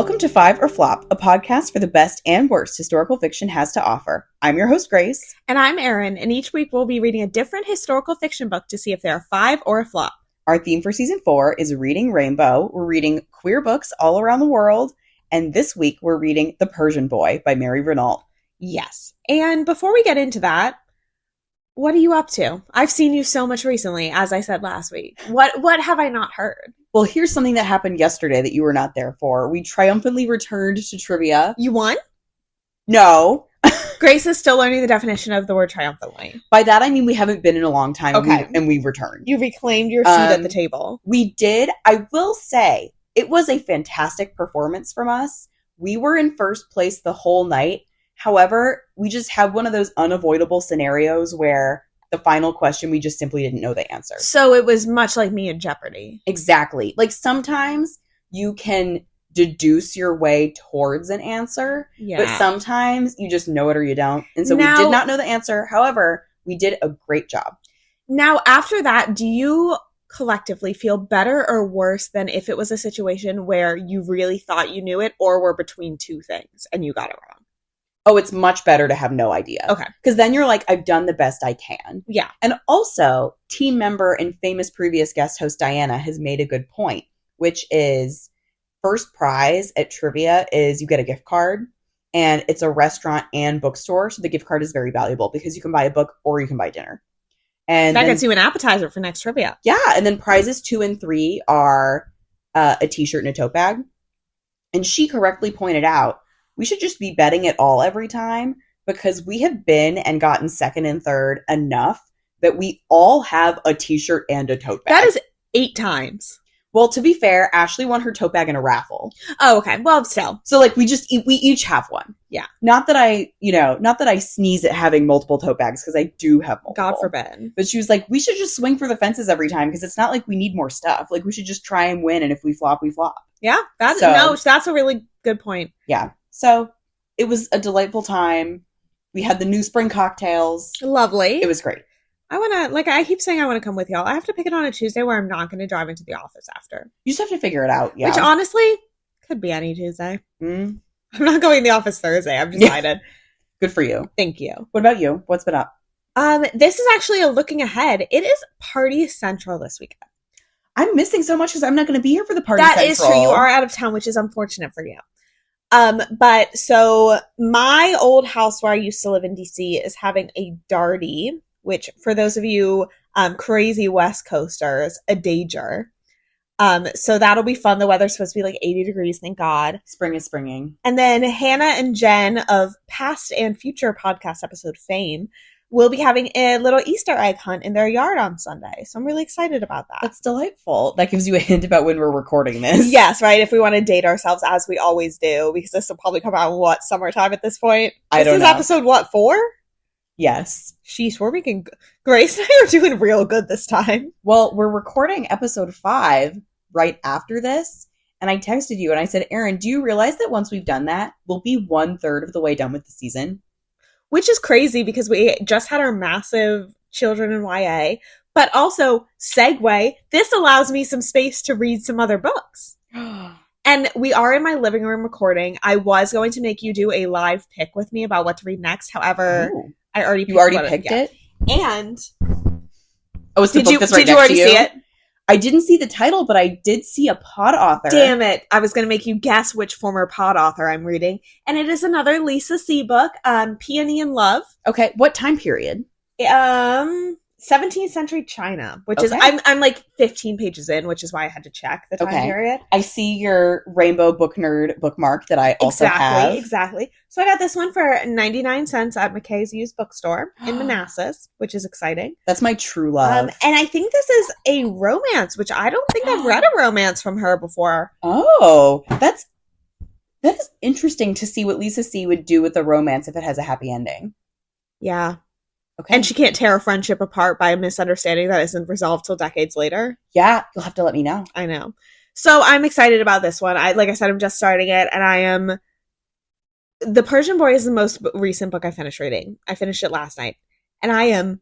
Welcome to Five or Flop, a podcast for the best and worst historical fiction has to offer. I'm your host, Grace. And I'm Erin, and each week we'll be reading a different historical fiction book to see if they're a five or a flop. Our theme for season 4 is Reading Rainbow. We're reading queer books all around the world, and this week we're reading The Persian Boy by Mary Renault. Yes. And before we get into that, what are you up to? I've seen you so much recently, as I said last week. What have I not heard? Well, here's something that happened yesterday that you were not there for. We triumphantly returned to trivia. You won? No. Grace is still learning the definition of the word triumphantly. By that, I mean we haven't been in a long time, okay. and we returned. You reclaimed your seat at the table. We did. I will say, it was a fantastic performance from us. We were in first place the whole night. However, we just had one of those unavoidable scenarios where the final question, we just simply didn't know the answer. So it was much like me in Jeopardy. Exactly. Like sometimes you can deduce your way towards an answer, but sometimes you just know it or you don't. And so we did not know the answer. However, we did a great job. Now, after that, do you collectively feel better or worse than if it was a situation where you really thought you knew it or were between two things and you got it wrong? Oh, it's much better to have no idea. Okay. Because then you're like, I've done the best I can. Yeah. And also, team member and famous previous guest host Diana has made a good point, which is first prize at trivia is you get a gift card, and it's a restaurant and bookstore. So the gift card is very valuable because you can buy a book or you can buy dinner. And that gets you an appetizer for next trivia. Yeah. And then prizes 2 and 3 are a t-shirt and a tote bag. And she correctly pointed out, we should just be betting it all every time because we have been and gotten second and third enough that we all have a t-shirt and a tote bag. That is 8 times. Well, to be fair, Ashley won her tote bag in a raffle. Oh, okay. Well, still. So like we each have one. Yeah. Not that I sneeze at having multiple tote bags because I do have multiple. God forbid. But she was like, we should just swing for the fences every time because it's not like we need more stuff. Like we should just try and win, and if we flop, we flop. Yeah. That's a really good point. Yeah. So it was a delightful time. We had the new spring cocktails. Lovely. It was great. I keep saying I want to come with y'all. I have to pick it on a Tuesday where I'm not going to drive into the office after. You just have to figure it out. Yeah. Which honestly could be any Tuesday. I'm not going to the office Thursday. I've decided. Yeah. Good for you. Thank you. What about you? What's been up? This is actually a looking ahead. It is Party Central this weekend. I'm missing so much because I'm not going to be here for the Party Central. That is true. You are out of town, which is unfortunate for you. But so my old house where I used to live in DC is having a Darty, which for those of you crazy West Coasters, a danger. So that'll be fun. The weather's supposed to be like 80 degrees, thank God. Spring is springing. And then Hannah and Jen of past and future podcast episode fame will be having a little Easter egg hunt in their yard on Sunday. So I'm really excited about that. That's delightful. That gives you a hint about when we're recording this. Yes, right? If we want to date ourselves as we always do, because this will probably come out summertime at this point? I don't know. This is episode, 4? Yes. Sheesh, we're making... Grace and I are doing real good this time. Well, we're recording episode 5 right after this, and I texted you and I said, Erin, do you realize that once we've done that, we'll be 1/3 of the way done with the season? Which is crazy because we just had our massive children in YA, but also, segue, this allows me some space to read some other books. And we are in my living room recording. I was going to make you do a live pick with me about what to read next. However, I already picked it? And did you already see it? I didn't see the title, but I did see a pod author. Damn it. I was going to make you guess which former pod author I'm reading. And it is another Lisa C. book, Peony in Love. Okay. What time period? 17th century China, which is, I'm like 15 pages in, which is why I had to check the time period. I see your Rainbow Book Nerd bookmark that I also have. Exactly. So I got this one for 99 cents at McKay's used bookstore in Manassas, which is exciting. That's my true love. And I think this is a romance, which I don't think I've read a romance from her before. Oh, that is interesting to see what Lisa C. would do with a romance if it has a happy ending. Yeah. Okay. And she can't tear a friendship apart by a misunderstanding that isn't resolved till decades later. Yeah, you'll have to let me know. I know. So I'm excited about this one. Like I said, I'm just starting it, and The Persian Boy is the most recent book I finished reading. I finished it last night, and I am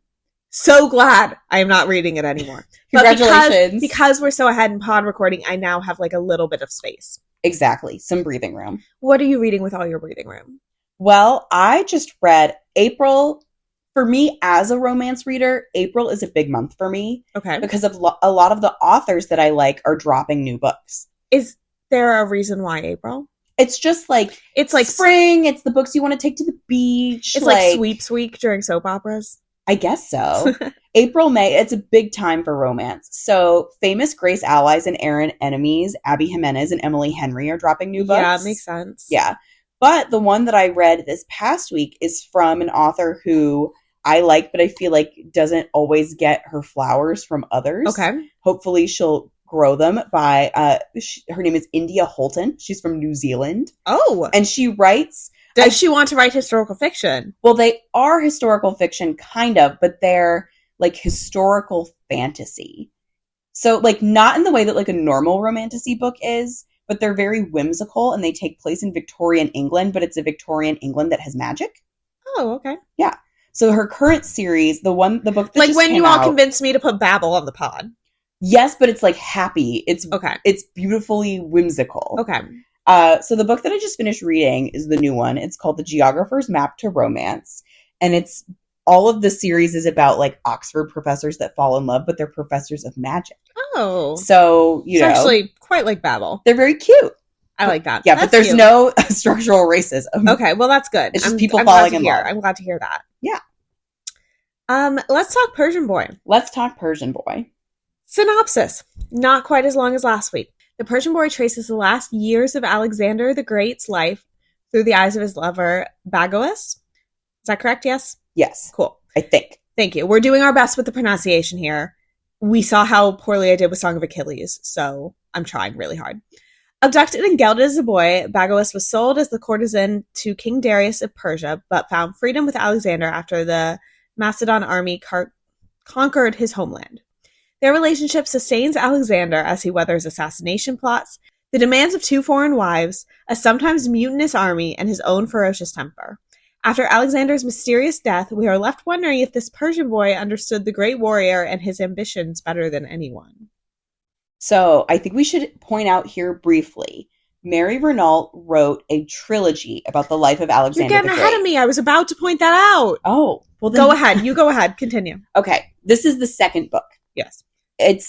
so glad I am not reading it anymore. Congratulations. Because we're so ahead in pod recording, I now have like a little bit of space. Exactly. Some breathing room. What are you reading with all your breathing room? Well, I just read April. For me, as a romance reader, April is a big month for me. Okay. Because of a lot of the authors that I like are dropping new books. Is there a reason why April? It's just like it's like spring. It's the books you want to take to the beach. It's like sweeps week during soap operas. I guess so. April, May, it's a big time for romance. So famous Grace allies and Erin enemies, Abby Jimenez and Emily Henry are dropping new books. Yeah, it makes sense. Yeah. But the one that I read this past week is from an author who I like, but I feel like doesn't always get her flowers from others. Okay. Hopefully she'll grow them by, her name is India Holton. She's from New Zealand. Oh. And she writes... Does she want to write historical fiction? Well, they are historical fiction, kind of, but they're like historical fantasy. So like not in the way that like a normal romantasy book is, but they're very whimsical and they take place in Victorian England, but it's a Victorian England that has magic. Oh, okay. Yeah. So her current series, the book that like just when came you all out, convinced me to put Babel on the pod. Yes, but it's like happy. It's okay. It's beautifully whimsical. Okay. So the book that I just finished reading is the new one. It's called The Geographer's Map to Romance. And it's all of the series is about like Oxford professors that fall in love, but they're professors of magic. Oh. So, it's actually quite like Babel. They're very cute. I like that. Yeah, but there's cute. No structural racism. Okay, well that's good. It's just people falling in love. I'm glad to hear that. Yeah. Let's talk Persian Boy. Let's talk Persian Boy. Synopsis. Not quite as long as last week. The Persian Boy traces the last years of Alexander the Great's life through the eyes of his lover, Bagoas. Is that correct? Yes? Yes. Cool. I think. Thank you. We're doing our best with the pronunciation here. We saw how poorly I did with Song of Achilles, so I'm trying really hard. Abducted and gelded as a boy, Bagoas was sold as the courtesan to King Darius of Persia, but found freedom with Alexander after the Macedon army conquered his homeland. Their relationship sustains Alexander as he weathers assassination plots, the demands of 2 foreign wives, a sometimes mutinous army, and his own ferocious temper. After Alexander's mysterious death, we are left wondering if this Persian boy understood the great warrior and his ambitions better than anyone. So I think we should point out here briefly, Mary Renault wrote a trilogy about the life of Alexander You're getting ahead of me. I was about to point that out. Oh. Well, then go ahead. You go ahead. Continue. Okay. This is the second book. Yes.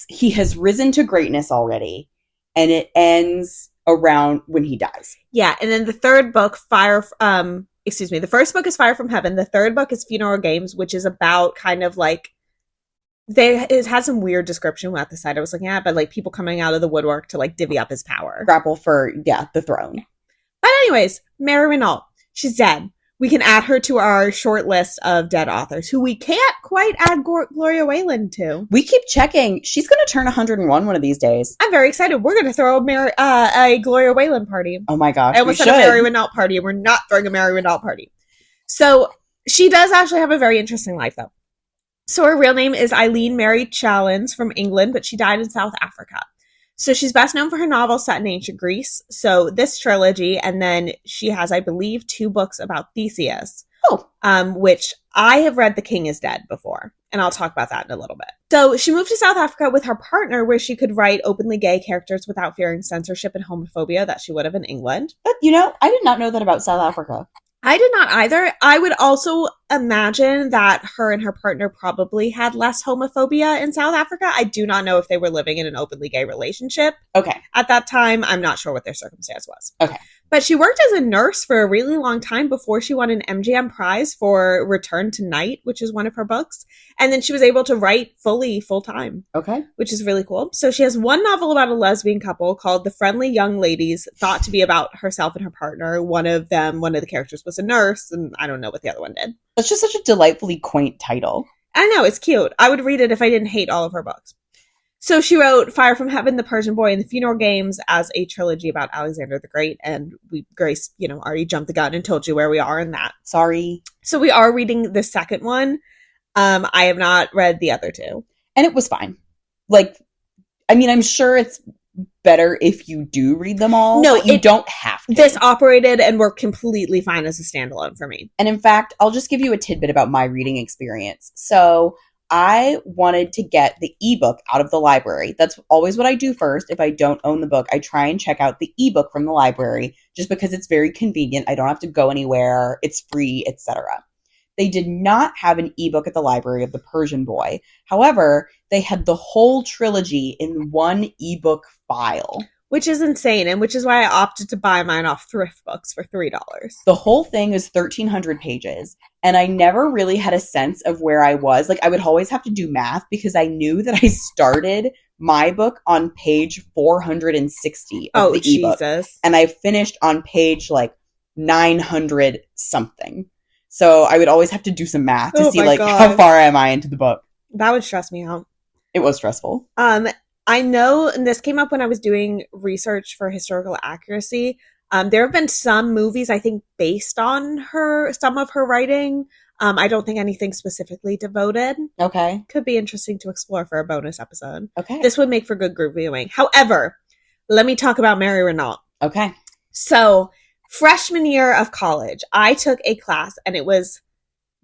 He has risen to greatness already, and it ends around when he dies. Yeah, and then the third book, the first book is Fire from Heaven. The third book is Funeral Games, which is about kind of like it has some weird description at the side I was looking at, but like people coming out of the woodwork to like divvy up his power. Grapple for, the throne. But anyways, Mary Renault, she's dead. We can add her to our short list of dead authors who we can't quite add Gloria Wayland to. We keep checking. She's going to turn 101 one of these days. I'm very excited. We're going to throw a Gloria Wayland party. Oh my gosh. I almost said a Mary Renault party, and we're not throwing a Mary Renault party. So she does actually have a very interesting life, though. So her real name is Eileen Mary Challens from England, but she died in South Africa. So she's best known for her novels set in ancient Greece. So this trilogy, and then she has, I believe, 2 books about Theseus. Which I have read The King is Dead before, and I'll talk about that in a little bit. So she moved to South Africa with her partner, where she could write openly gay characters without fearing censorship and homophobia that she would have in England. But, I did not know that about South Africa. I did not either. I would also imagine that her and her partner probably had less homophobia in South Africa. I do not know if they were living in an openly gay relationship. Okay. At that time, I'm not sure what their circumstance was. Okay. But she worked as a nurse for a really long time before she won an MGM prize for Return to Night, which is one of her books. And then she was able to write full time. Okay. Which is really cool. So she has one novel about a lesbian couple called The Friendly Young Ladies, thought to be about herself and her partner. One of the characters was a nurse, and I don't know what the other one did. That's just such a delightfully quaint title. I know, it's cute. I would read it if I didn't hate all of her books. So she wrote Fire from Heaven, The Persian Boy, and The Funeral Games as a trilogy about Alexander the Great. And Grace, already jumped the gun and told you where we are in that. Sorry. So we are reading the second one. I have not read the other 2. And it was fine. I'm sure it's better if you do read them all. No, but you don't have to. This operated and worked completely fine as a standalone for me. And in fact, I'll just give you a tidbit about my reading experience. So I wanted to get the ebook out of the library. That's always what I do first. If I don't own the book, I try and check out the ebook from the library just because it's very convenient. I don't have to go anywhere. It's free, etc. They did not have an ebook at the library of The Persian Boy. However, they had the whole trilogy in one ebook file. Which is insane, and which is why I opted to buy mine off Thrift Books for $3. The whole thing is 1,300 pages, and I never really had a sense of where I was. Like, I would always have to do math because I knew that I started my book on page 460 of the ebook. Jesus. And I finished on page, 900 something. So I would always have to do some math to see, how far am I into the book. That would stress me out. It was stressful. I know, and this came up when I was doing research for historical accuracy. There have been some movies, I think, based on some of her writing. I don't think anything specifically devoted. Okay. Could be interesting to explore for a bonus episode. Okay. This would make for good group viewing. However, let me talk about Mary Renault. Okay. So, freshman year of college, I took a class, and it was,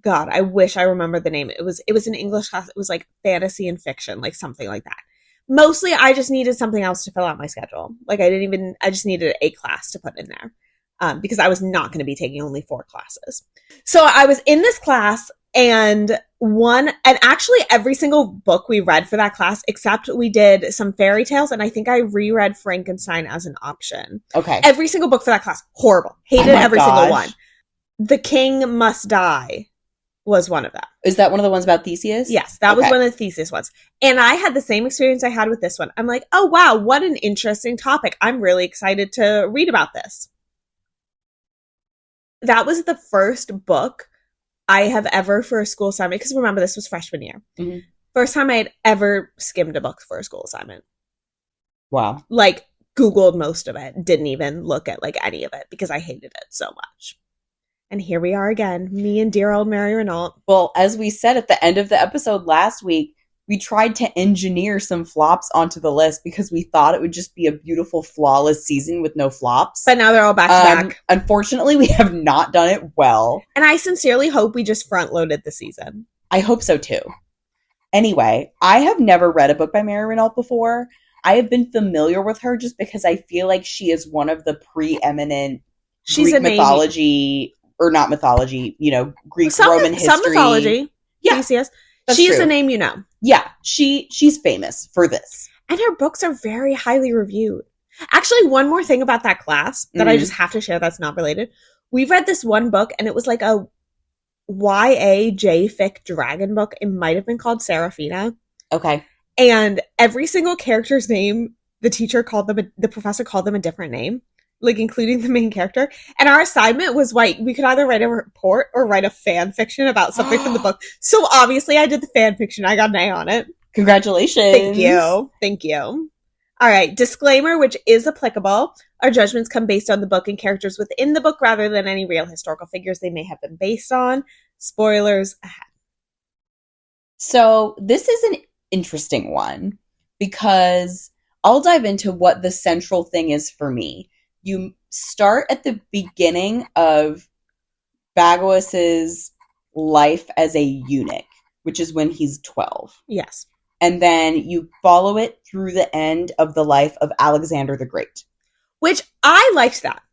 God, I wish I remember the name. It was an English class. It was like fantasy and fiction, like something like that. Mostly, I just needed something else to fill out my schedule. I just needed a class to put in there because I was not going to be taking only 4 classes. So I was in this class, and actually every single book we read for that class, except we did some fairy tales, and I think I reread Frankenstein as an option. Okay. Every single book for that class, horrible. Hated every single one. The King Must Die was one of them. Is that one of the ones about Theseus? Yes, that was one of the Theseus ones. And I had the same experience I had with this one. I'm like, oh, wow, what an interesting topic. I'm really excited to read about this. That was the first book I have ever for a school assignment, because remember, this was freshman year. Mm-hmm. First time I had ever skimmed a book for a school assignment. Wow. Googled most of it. Didn't even look at any of it because I hated it so much. And here we are again, me and dear old Mary Renault. Well, as we said at the end of the episode last week, we tried to engineer some flops onto the list because we thought it would just be a beautiful, flawless season with no flops. But now they're all back to back. Unfortunately, we have not done it well. And I sincerely hope we just front-loaded the season. I hope so, too. Anyway, I have never read a book by Mary Renault before. I have been familiar with her just because I feel like she is one of the preeminent Greek mythology... Or not mythology, Greek, Roman history. Some mythology. Yeah. Theseus. She's a name you know. Yeah. She's famous for this. And her books are very highly reviewed. Actually, one more thing about that class that I just have to share that's not related. We read this one book, and it was like a YA J-fic dragon book. It might have been called Seraphina. Okay. And every single character's name, the professor called them a different name. Including the main character. And our assignment was we could either write a report or write a fan fiction about something from the book. So obviously I did the fan fiction. I got an A on it. Congratulations. Thank you. All right. Disclaimer, which is applicable. Our judgments come based on the book and characters within the book rather than any real historical figures they may have been based on. Spoilers ahead. So this is an interesting one because I'll dive into what the central thing is for me. You start at the beginning of Bagoas's life as a eunuch, which is when he's 12. Yes. And then you follow it through the end of the life of Alexander the Great. Which I liked that.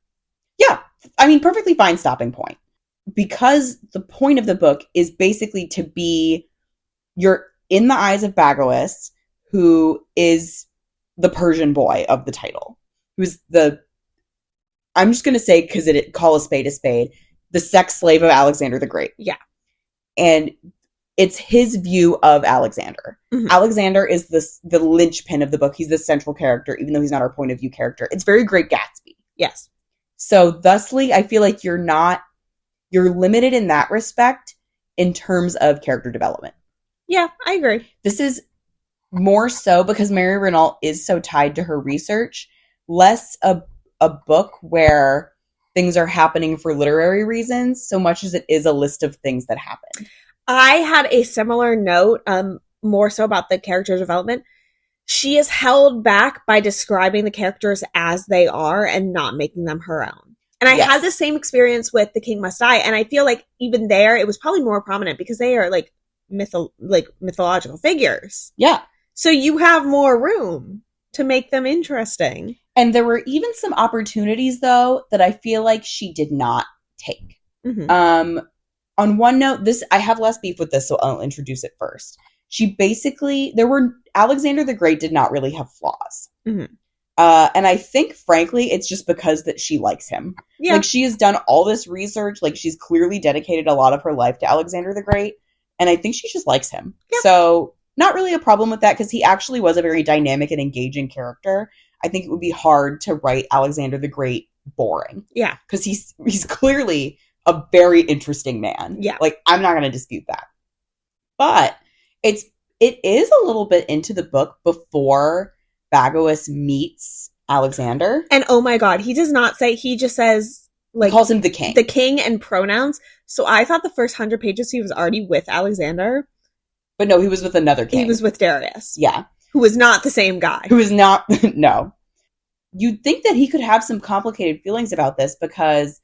Yeah. I mean, perfectly fine stopping point. Because the point of the book is basically to be, you're in the eyes of Bagoas, who is the Persian boy of the title. Who's I'm just going to say, because call a spade, the sex slave of Alexander the Great. Yeah. And it's his view of Alexander. Mm-hmm. Alexander is the linchpin of the book. He's the central character, even though he's not our point of view character. It's very Great Gatsby. Yes. So thusly, I feel like you're limited in that respect in terms of character development. Yeah, I agree. This is more so because Mary Renault is so tied to her research, less a book where things are happening for literary reasons so much as it is a list of things that happen. I had a similar note, more so about the character development. She is held back by describing the characters as they are and not making them her own. And I had the same experience with The King Must Die, and I feel like even there it was probably more prominent because they are mythological figures. Yeah. So you have more room to make them interesting. And there were even some opportunities, though, that I feel like she did not take. Mm-hmm. On one note, I have less beef with this, so I'll introduce it first. Alexander the Great did not really have flaws. Mm-hmm. And I think, frankly, it's just because that she likes him. Yeah. Like, she has done all this research. Like, she's clearly dedicated a lot of her life to Alexander the Great. And I think she just likes him. Yeah. So, not really a problem with that, because he actually was a very dynamic and engaging character. I think it would be hard to write Alexander the Great boring. Yeah. Because he's clearly a very interesting man. Yeah. Like, I'm not going to dispute that. But it is a little bit into the book before Bagoas meets Alexander. And oh my god, he does not say, he just says, like, he calls him the king. The king and pronouns. So I thought the first 100 pages he was already with Alexander. But no, he was with another king. He was with Darius. Yeah. Who was not the same guy. Who is not, no. You'd think that he could have some complicated feelings about this, because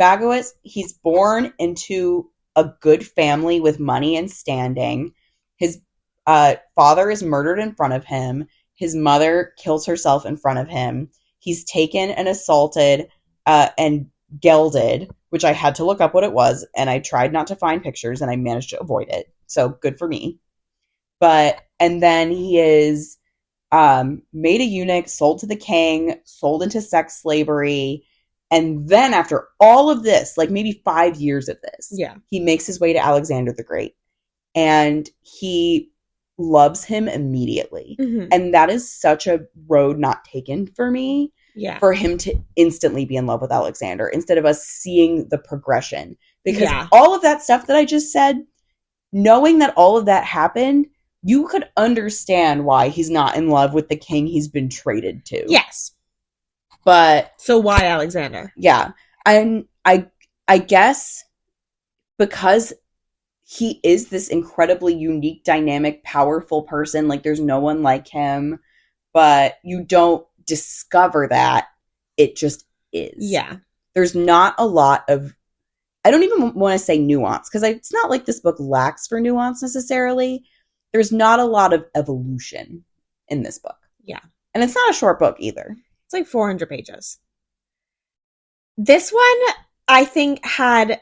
Bagoas, he's born into a good family with money and standing. His father is murdered in front of him. His mother kills herself in front of him. He's taken and assaulted and gelded, which I had to look up what it was, and I tried not to find pictures, and I managed to avoid it. So good for me. And then he is made a eunuch, sold to the king, sold into sex slavery. And then after all of this, like maybe 5 years of this, he makes his way to Alexander the Great. And he loves him immediately. Mm-hmm. And that is such a road not taken for me. Yeah. For him to instantly be in love with Alexander instead of us seeing the progression. Because Yeah. all of that stuff that I just said, knowing that all of that happened, you could understand why he's not in love with the king he's been traded to. Yes. But so why Alexander? Yeah. And I guess because he is this incredibly unique, dynamic, powerful person, like there's no one like him, but you don't discover that. It just is. Yeah. There's not a lot of, I don't even want to say nuance, because it's not like this book lacks for nuance necessarily. There's not a lot of evolution in this book. Yeah. And it's not a short book either. It's like 400 pages. This one, I think, had...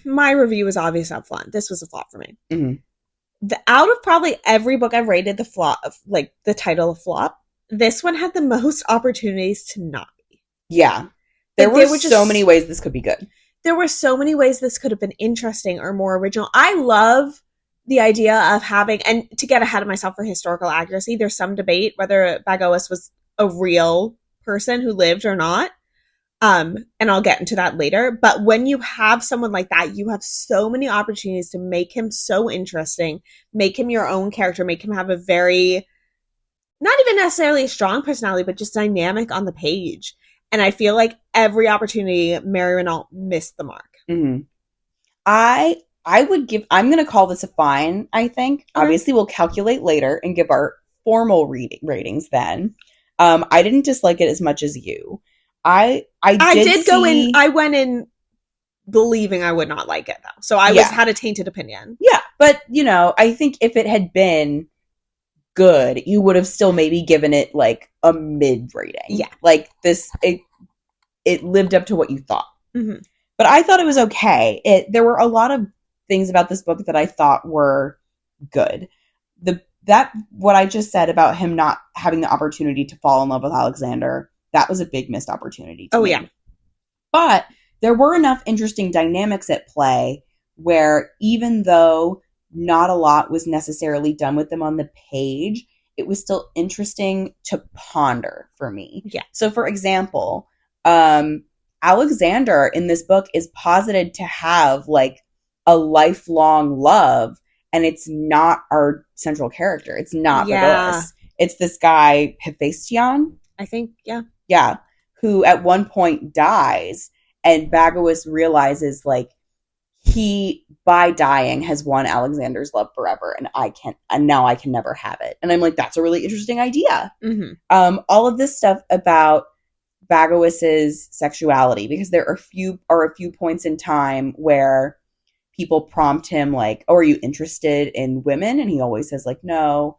my review was obvious up front. This was a flop for me. Mm-hmm. Out of probably every book I've rated the flop, like the title of flop, this one had the most opportunities to not be. Yeah. There were so many ways this could be good. There were so many ways this could have been interesting or more original. I love the idea of having, and to get ahead of myself for historical accuracy, there's some debate whether Bagoas was a real person who lived or not. And I'll get into that later. But when you have someone like that, you have so many opportunities to make him so interesting, make him your own character, make him have a very, not even necessarily a strong personality, but just dynamic on the page. And I feel like every opportunity, Mary Renault missed the mark. Mm-hmm. I'm going to call this a fine, I think. Okay. Obviously, we'll calculate later and give our formal ratings then. I didn't dislike it as much as you. I went in believing I would not like it, though. So I had a tainted opinion. Yeah, but, I think if it had been good, you would have still maybe given it, like, a mid rating. Yeah. Like, it lived up to what you thought. Mm-hmm. But I thought it was okay. There were a lot of things about this book that I thought were good. What I just said about him not having the opportunity to fall in love with Alexander, that was a big missed opportunity to me. Yeah. But there were enough interesting dynamics at play where even though not a lot was necessarily done with them on the page, it was still interesting to ponder for me. Yeah. So, for example, Alexander in this book is posited to have, like, a lifelong love, and it's not our central character. It's not Bagoas. It's this guy, Hephaestion, I think, yeah. Yeah, who at one point dies, and Bagoas realizes, like, he, by dying, has won Alexander's love forever, and now I can never have it. And I'm like, that's a really interesting idea. Mm-hmm. All of this stuff about Bagoas's sexuality, because there are a few points in time where people prompt him like, oh, are you interested in women? And he always says like, no.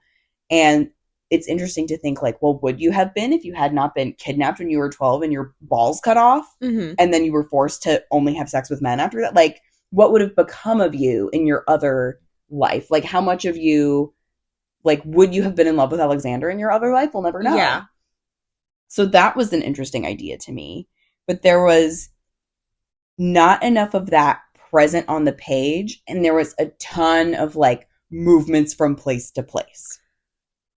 And it's interesting to think like, well, would you have been if you had not been kidnapped when you were 12 and your balls cut off? Mm-hmm. And then you were forced to only have sex with men after that? Like, what would have become of you in your other life? Like, how much of you, like, would you have been in love with Alexander in your other life? We'll never know. Yeah. So that was an interesting idea to me. But there was not enough of that present on the page. And there was a ton of, like, movements from place to place.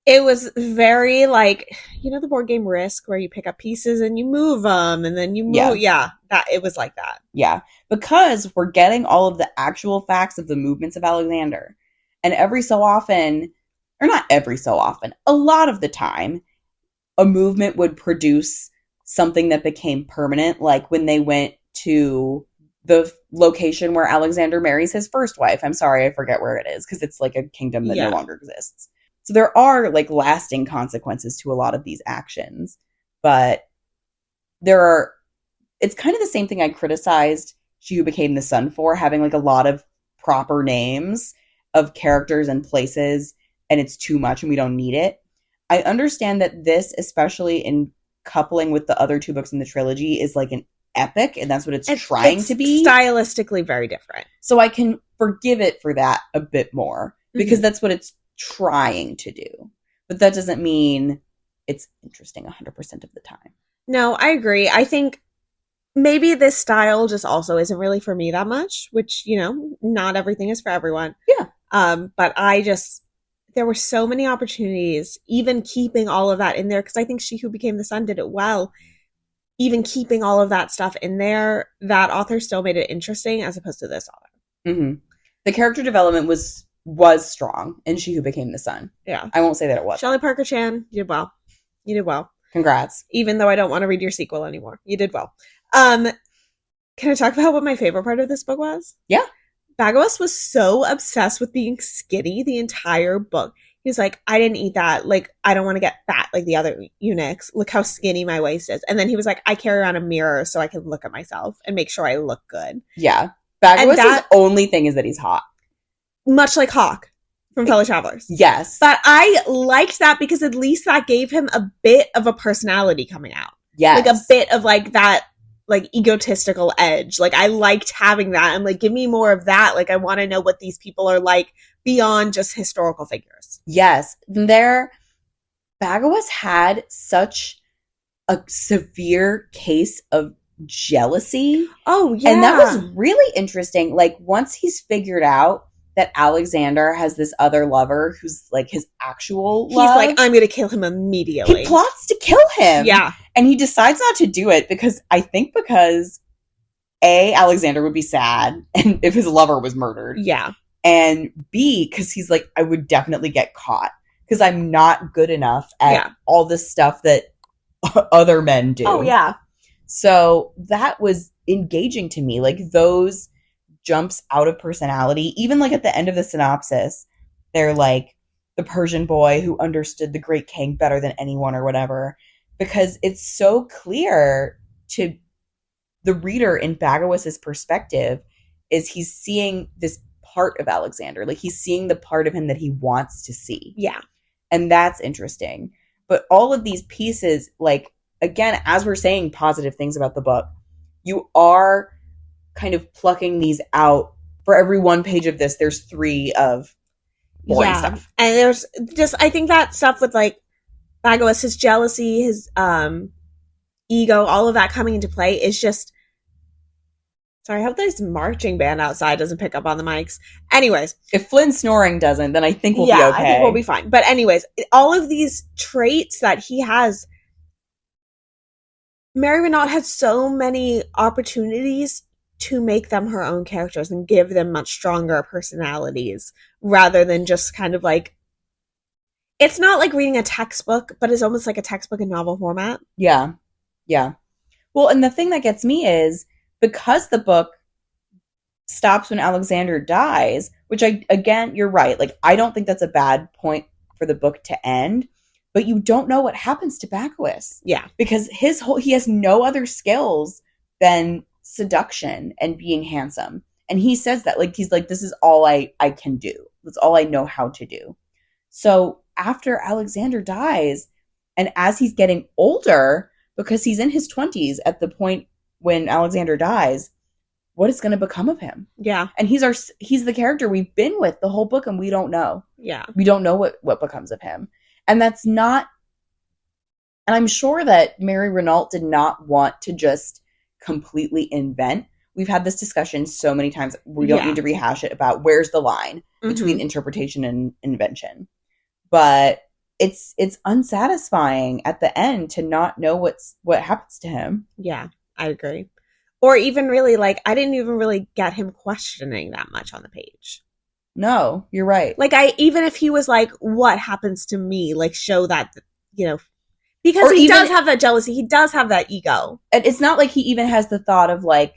It was very, like, you know the board game Risk, where you pick up pieces and you move them, and then you move... Yeah, that it was like that. Yeah, because we're getting all of the actual facts of the movements of Alexander. And every so often, or not every so often, a lot of the time, a movement would produce something that became permanent, like when they went to the location where Alexander marries his first wife. I'm sorry, I forget where it is, because it's like a kingdom that no longer exists. So there are, like, lasting consequences to a lot of these actions. But it's kind of the same thing I criticized She Who Became the Sun for, having, like, a lot of proper names of characters and places, and it's too much and we don't need it. I understand that this, especially in coupling with the other two books in the trilogy, is like an epic, and that's what it's trying to be. Stylistically very different. So I can forgive it for that a bit more, because that's what it's trying to do. But that doesn't mean it's interesting 100% of the time. No, I agree. I think maybe this style just also isn't really for me that much, which, you know, not everything is for everyone. Yeah. But there were so many opportunities, even keeping all of that in there, because I think She Who Became the Sun did it well. Even keeping all of that stuff in there, that author still made it interesting as opposed to this author. Mm-hmm. The character development was strong in She Who Became the Sun. Yeah. I won't say that it was. Shelley Parker Chan, you did well. You did well. Congrats. Even though I don't want to read your sequel anymore. You did well. Can I talk about what my favorite part of this book was? Yeah. Bagos was so obsessed with being skinny the entire book. He was like, I didn't eat that. Like, I don't want to get fat like the other eunuchs. Look how skinny my waist is. And then he was like, I carry around a mirror so I can look at myself and make sure I look good. Yeah. Bagos' only thing is that he's hot. Much like Hawk from Fellow Travelers. Yes. But I liked that because at least that gave him a bit of a personality coming out. Yes. Like a bit of like that, like egotistical edge. Like I liked having that. I'm like, give me more of that. Like I want to know what these people are like beyond just historical figures. Yes. Bagos had such a severe case of jealousy. Oh, yeah. And that was really interesting. Like once he's figured out that Alexander has this other lover who's like his actual love. He's like, I'm going to kill him immediately. He plots to kill him. Yeah. And he decides not to do it because A, Alexander would be sad and if his lover was murdered. Yeah. And B, because he's like, I would definitely get caught because I'm not good enough at all this stuff that other men do. Oh, yeah. So that was engaging to me. Like those jumps out of personality, even like at the end of the synopsis, they're like the Persian boy who understood the great king better than anyone or whatever, because it's so clear to the reader in Bagos's perspective is he's seeing this part of Alexander, like he's seeing the part of him that he wants to see. Yeah. And that's interesting. But all of these pieces, like, again, as we're saying positive things about the book, you are kind of plucking these out. For every one page of this, there's 3 of boring stuff. And there's just, I think that stuff with like Bagos, his jealousy, his ego, all of that coming into play is just, sorry, I hope this marching band outside doesn't pick up on the mics. Anyways. If Flynn's snoring doesn't, then I think we'll be okay. I think we'll be fine. But anyways, all of these traits that he has, Mary Renault had so many opportunities to make them her own characters and give them much stronger personalities rather than just kind of like, it's not like reading a textbook, but it's almost like a textbook in novel format. Yeah. Yeah. Well, and the thing that gets me is because the book stops when Alexander dies, which again, you're right. Like, I don't think that's a bad point for the book to end, but you don't know what happens to Bagos. Yeah. Because he has no other skills than seduction and being handsome. And he says that, like, he's like, this is all I can do. That's all I know how to do. So after Alexander dies, and as he's getting older, because he's in his 20s at the point when Alexander dies, what is going to become of him? Yeah. And he's the character we've been with the whole book, and we don't know. Yeah. We don't know what becomes of him. And that's not, and I'm sure that Mary Renault did not want to just completely invent. We've had this discussion so many times. We don't need to rehash it about where's the line between interpretation and invention. But it's unsatisfying at the end to not know what happens to him. Yeah, I agree. Or even really, like, I didn't even really get him questioning that much on the page. No, you're right. Like, even if he was like, what happens to me? Like, show that, because he does have that jealousy. He does have that ego. And it's not like he even has the thought of, like,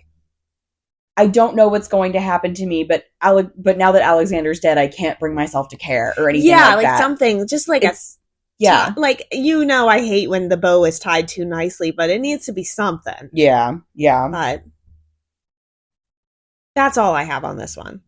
I don't know what's going to happen to me, but now that Alexander's dead, I can't bring myself to care or anything like that. Something, just like like, I hate when the bow is tied too nicely, but it needs to be something. Yeah. But that's all I have on this one.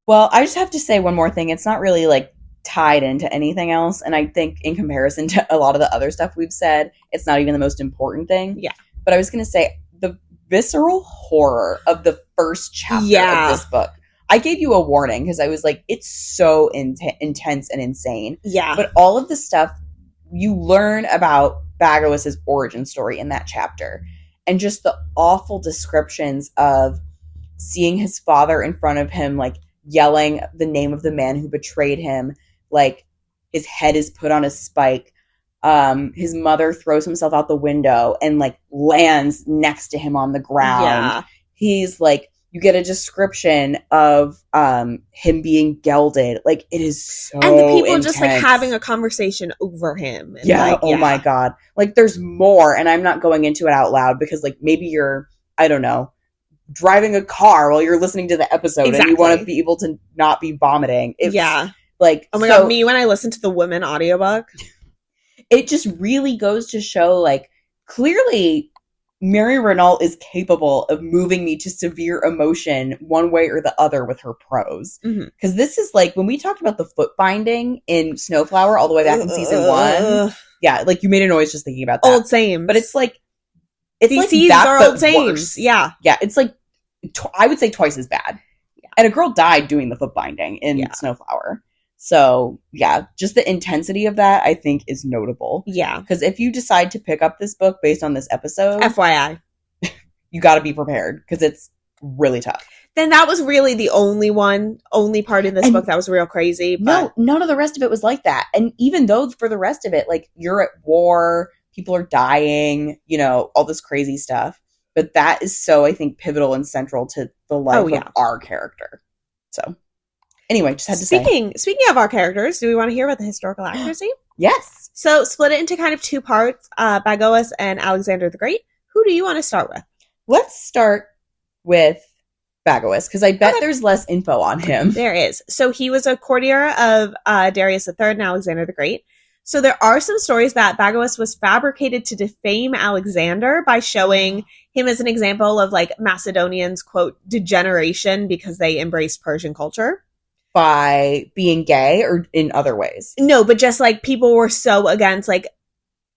Well, I just have to say one more thing. It's not really, like, tied into anything else, and I think in comparison to a lot of the other stuff we've said, it's not even the most important thing. Yeah. But I was going to say, the visceral horror of the first chapter of this book. I gave you a warning because I was like, it's so intense and insane. Yeah. But all of the stuff you learn about Bagoas's origin story in that chapter, and just the awful descriptions of seeing his father in front of him, like, yelling the name of the man who betrayed him, like, his head is put on a spike. His mother throws himself out the window and, like, lands next to him on the ground. Yeah. He's like, you get a description of him being gelded. Like, it is so and the people intense. Just, like, having a conversation over him. And my God. Like, there's more, and I'm not going into it out loud because, like, maybe you're, I don't know, driving a car while you're listening to the episode and you want to be able to not be vomiting. It's, like, oh my God, me when I listen to the women audiobook. It just really goes to show, like, clearly Mary Renault is capable of moving me to severe emotion one way or the other with her prose. Because this is, like, when we talked about the foot binding in Snowflower all the way back in season 1. Yeah, like, you made a noise just thinking about that. Old same. But it's like, it's DC's like that, are but old sames. worse. Yeah. Yeah, it's like, I would say twice as bad. Yeah. And a girl died doing the foot binding in Snowflower. So, yeah, just the intensity of that, I think, is notable. Yeah. Because if you decide to pick up this book based on this episode... FYI. You got to be prepared, because it's really tough. Then that was really the only part in this book that was real crazy. But... No, none of the rest of it was like that. And even though for the rest of it, like, you're at war, people are dying, all this crazy stuff. But that is so, I think, pivotal and central to the life of our character. So... Anyway, just had to say. Speaking of our characters, do we want to hear about the historical accuracy? Yes. So split it into kind of two parts, Bagoas and Alexander the Great. Who do you want to start with? Let's start with Bagoas, because I bet there's less info on him. There is. So he was a courtier of Darius III and Alexander the Great. So there are some stories that Bagoas was fabricated to defame Alexander by showing him as an example of, like, Macedonians, quote, degeneration because they embraced Persian culture. By being gay or in other ways? No, but just, like, people were so against, like,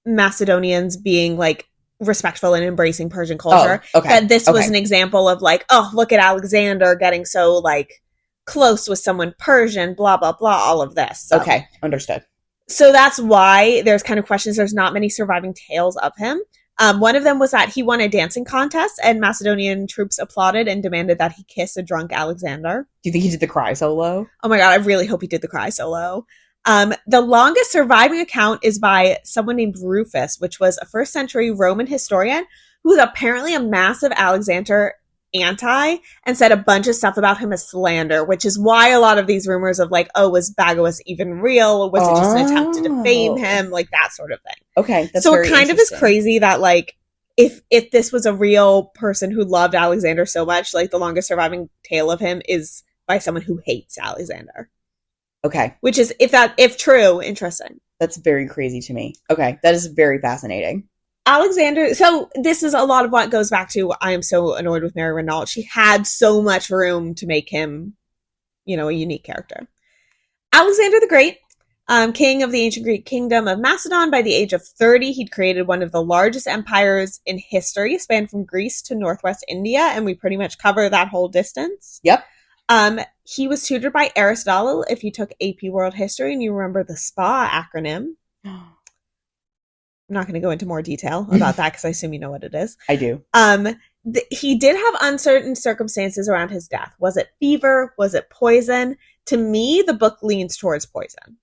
Macedonians being, like, respectful and embracing Persian culture that this was an example of, like, oh, look at Alexander getting so, like, close with someone Persian, blah, blah, blah, all of this. So. Okay, understood. So that's why there's kind of questions. There's not many surviving tales of him. One of them was that he won a dancing contest and Macedonian troops applauded and demanded that he kiss a drunk Alexander. Do you think he did the cry solo? Oh my God, I really hope he did the cry solo. The longest surviving account is by someone named Rufus, which was a 1st century Roman historian who was apparently a massive Alexander anti and said a bunch of stuff about him as slander, which is why a lot of these rumors of, like, oh, was Bagoas even real? Or was it just an attempt to defame him? Like, that sort of thing. Okay. That's so it kind of is crazy that, like, if this was a real person who loved Alexander so much, like, the longest surviving tale of him is by someone who hates Alexander. Okay. Which is, if true, interesting. That's very crazy to me. Okay. That is very fascinating. Alexander, so this is a lot of what goes back to I am so annoyed with Mary Renault. She had so much room to make him, a unique character. Alexander the Great, king of the ancient Greek kingdom of Macedon. By the age of 30, he'd created one of the largest empires in history, spanned from Greece to northwest India, and we pretty much cover that whole distance. Yep. He was tutored by Aristotle, if you took AP World History and you remember the SPA acronym. I'm not going to go into more detail about that because I assume you know what it is. I do. He did have uncertain circumstances around his death. Was it fever? Was it poison? To me, the book leans towards poison.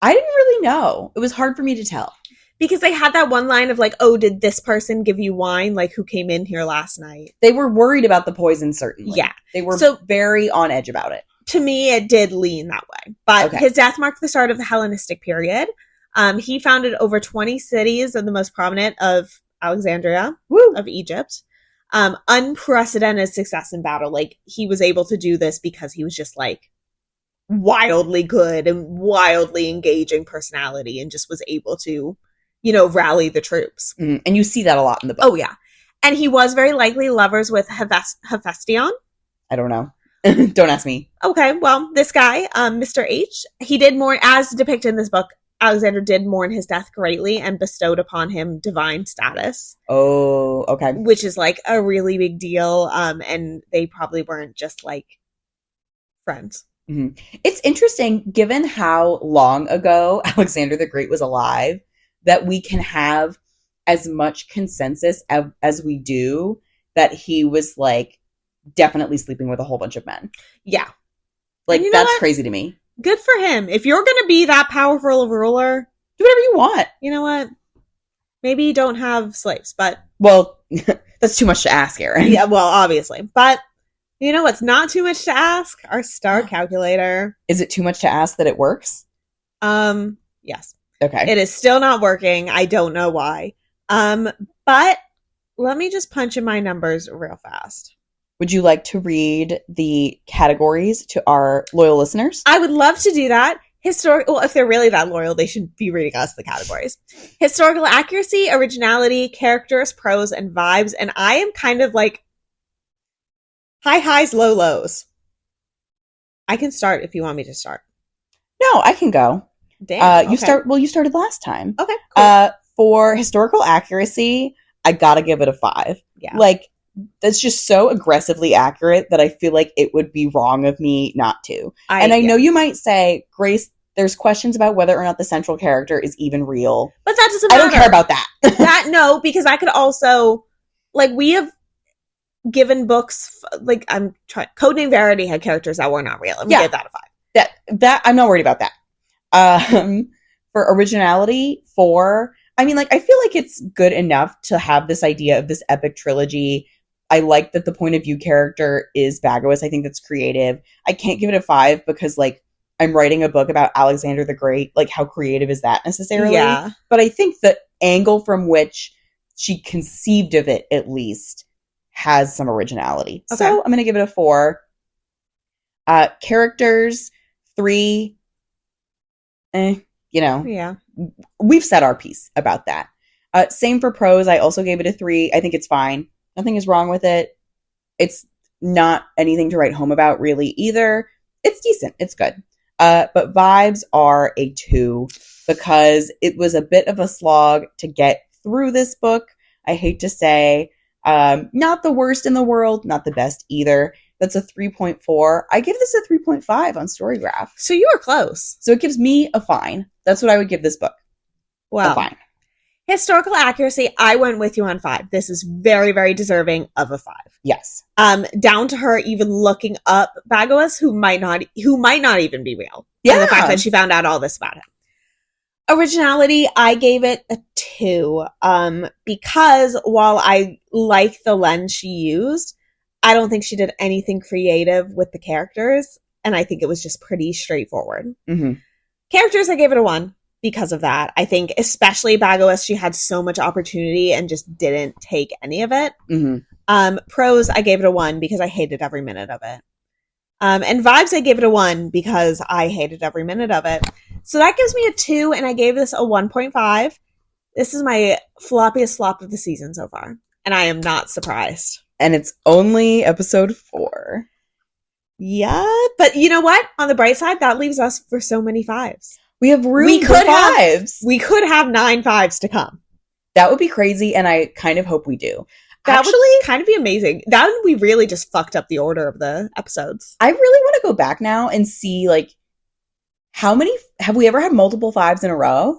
I didn't really know. It was hard for me to tell. Because they had that one line of like, oh, did this person give you wine? Like, who came in here last night? They were worried about the poison, certainly. Yeah. They were very on edge about it. To me, it did lean that way. But his death marked the start of the Hellenistic period. He founded over 20 cities, and the most prominent of Alexandria, of Egypt. Unprecedented success in battle. Like, he was able to do this because he was just like, wildly good and wildly engaging personality and just was able to, rally the troops. And you see that a lot in the book. Oh, yeah. And he was very likely lovers with Hephaestion. I don't know. Don't ask me. Okay, well, this guy, Mr. H, he did mourn, as depicted in this book, Alexander did mourn his death greatly and bestowed upon him divine status. Oh, okay. Which is like a really big deal. And they probably weren't just like friends. Mm-hmm. It's interesting, given how long ago Alexander the Great was alive, that we can have as much consensus as we do that he was like definitely sleeping with a whole bunch of men. Yeah. Like, that's crazy to me. Good for him. If you're going to be that powerful of a ruler, do whatever you want. You know what? Maybe you don't have slaves, but... Well, that's too much to ask, Erin. Yeah, well, obviously. But... You know what's not too much to ask? Our star calculator. Is it too much to ask that it works? Yes. Okay. It is still not working. I don't know why. But let me just punch in my numbers real fast. Would you like to read the categories to our loyal listeners? I would love to do that. Well, if they're really that loyal, they should be reading us the categories. Historical accuracy, originality, characters, prose, and vibes. And I am kind of like high highs, low lows. I can start if you want me to start. No, I can go. Damn. You start. Well, you started last time. Okay. Cool. For historical accuracy, I gotta give it a 5. Yeah. Like, that's just so aggressively accurate that I feel like it would be wrong of me not to. I know you might say, Grace, there's questions about whether or not the central character is even real. But that doesn't matter. I don't care about that. No, because I could also, like, we have given books, like, Codename Verity had characters that were not real, and we gave that a 5. That I'm not worried about that. For originality, 4. I mean, like, I feel like it's good enough to have this idea of this epic trilogy. I like that the point of view character is Bagoas. I think that's creative. I can't give it a 5 because, like, I'm writing a book about Alexander the Great. Like, how creative is that necessarily? Yeah. But I think the angle from which she conceived of it, at least, has some originality. Okay. So I'm going to give it a 4. Characters, 3. Yeah. We've said our piece about that. Same for prose. I also gave it a 3. I think it's fine. Nothing is wrong with it. It's not anything to write home about, really, either. It's decent. It's good. But vibes are a 2 because it was a bit of a slog to get through this book. I hate to say, not the worst in the world, not the best either. That's a 3.4. I give this a 3.5 on Storygraph. So you were close. So it gives me a fine. That's what I would give this book. Wow. A fine. Historical accuracy, I went with you on 5. This is very, very deserving of a 5. Yes. Down to her even looking up Bagoas, who might not even be real. Yeah. And the fact that she found out all this about him. Originality, I gave it a 2. Because while I like the lens she used, I don't think she did anything creative with the characters. And I think it was just pretty straightforward. Mm-hmm. Characters, I gave it a 1. Because of that. I think especially Bagoas, she had so much opportunity and just didn't take any of it. Mm-hmm. Prose, I gave it a 1 because I hated every minute of it. And vibes, I gave it a 1 because I hated every minute of it. So that gives me a 2, and I gave this a 1.5. This is my floppiest flop of the season so far. And I am not surprised. And it's only episode 4. Yeah, but you know what? On the bright side, that leaves us for so many 5s. We have room for 5s. We could have 9 5s to come. That would be crazy, and I kind of hope we do. That would kind of be amazing. That we really just fucked up the order of the episodes. I really want to go back now and see, like, how many... Have we ever had multiple 5s in a row?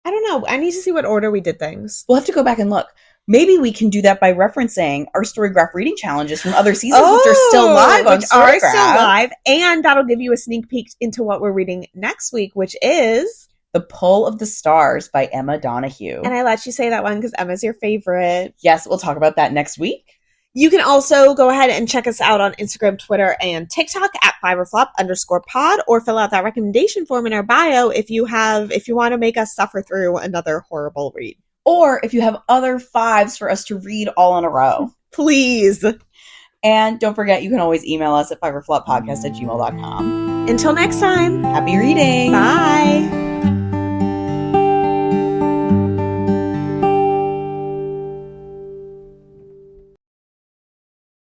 I don't know. I need to see what order we did things. We'll have to go back and look. Maybe we can do that by referencing our Storygraph reading challenges from other seasons, which are still live on Storygraph. Are still live, and that'll give you a sneak peek into what we're reading next week, which is... The Pull of the Stars by Emma Donoghue. And I let you say that one because Emma's your favorite. Yes, we'll talk about that next week. You can also go ahead and check us out on Instagram, Twitter, and TikTok at @5orflop_pod, or fill out that recommendation form in our bio if you want to make us suffer through another horrible read. Or if you have other 5s for us to read all in a row. Please. And don't forget, you can always email us at 5orfloppodcast@gmail.com. Until next time. Happy reading. Bye.